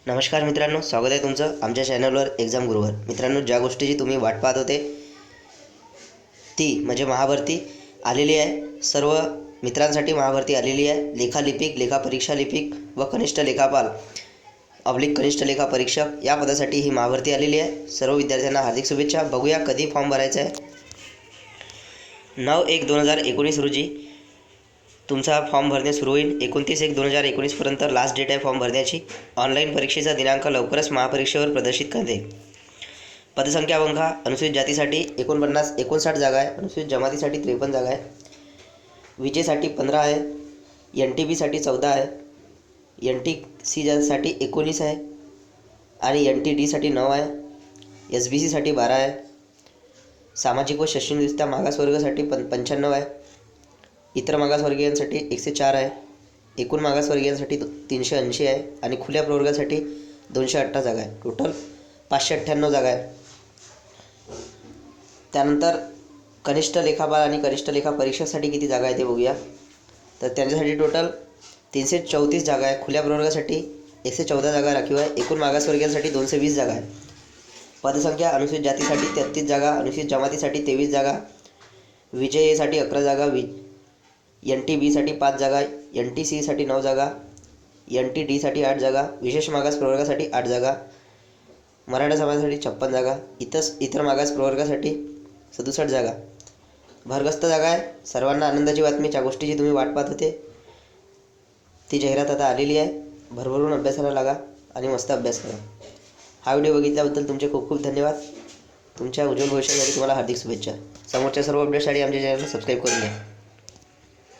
नमस्कार मित्रांनो, स्वागत आहे तुमचं आमच्या चॅनलवर एक्झाम गुरुवर. मित्रांनो, ज्या गोष्टीची तुम्ही वाट पाहत होते ती म्हणजे महाभरती आलेली आहे. सर्व मित्रांसाठी महाभरती आलेली आहे. लेखालिपिक, लेखापरीक्षा लिपिक व कनिष्ठ लेखापाल कनिष्ठ लेखा परीक्षक या पदासाठी ही महाभरती आलेली आहे. सर्व विद्यार्थ्यांना हार्दिक शुभेच्छा. बघूया कधी फॉर्म भरायचा आहे. 9/1/2019 रोजी तुमचा फॉर्म भरणे सुरू होईल. 29/1/2019पर्यंत लास्ट डेट आहे फॉर्म भरण्याची. ऑनलाईन परीक्षेचा दिनांक लवकरच महापरीक्षेवर प्रदर्शित करते. पदसंख्या बघा. अनुसूचित जातीसाठी 59 जागा आहे. अनुसूचित जमातीसाठी 53 जागा आहे. विजेसाठी 15 आहे. NTB साठी 14 आहे. NTC साठी 19 आहे आणि NTD साठी 9 आहे. SBC साठी 12 आहे. सामाजिक व शैक्षणिकदृष्ट्या मागासवर्गासाठी 95 आहे. इतर मागासवर्गीयांसाठी 104 आहे. एकूण मागासवर्गीयांसाठी 380 आहे आणि खुल्या प्रवर्गासाठी 218 जागा आहे. टोटल 598 जागा आहे. त्यानंतर कनिष्ठ लेखापाल आणि कनिष्ठ लेखा परीक्षकासाठी किती जागा आहे ते बघूया. तर त्यांच्यासाठी टोटल 334 जागा आहे. खुल्या प्रवर्गासाठी 114 जागा राखीव आहे. एकूण मागासवर्गीयांसाठी 220 जागा आहे. पदसंख्या अनुसूचित जातीसाठी 33 जागा, अनुसूचित जमातीसाठी 23 जागा, विजयसाठी 11 जागा, NTB साठी 5 जागा, NTC साठी 9 जागा, NTD साठी 8 जागा, विशेष मागास प्रवर्गासाठी 8 जागा, मराठा समाजासाठी 56 जागा, इतर मागास प्रवर्गासाठी 67 जागा. भरगस्त जागा आहे. सर्वांना आनंदाची बातमी. ज्या गोष्टीची तुम्ही वाट पाहत होते ती जाहिरात आता आलेली आहे. भरभरून अभ्यासाला लागा आणि मस्त अभ्यास करा. हा व्हिडिओ बघितल्याबद्दल तुमचे खूप खूप धन्यवाद. तुमच्या उज्ज्वल भविष्यासाठी तुम्हाला हार्दिक शुभेच्छा. समोरच्या सर्व अपडेट्ससाठी आमच्या चॅनलला सबस्क्राईब करून घ्या.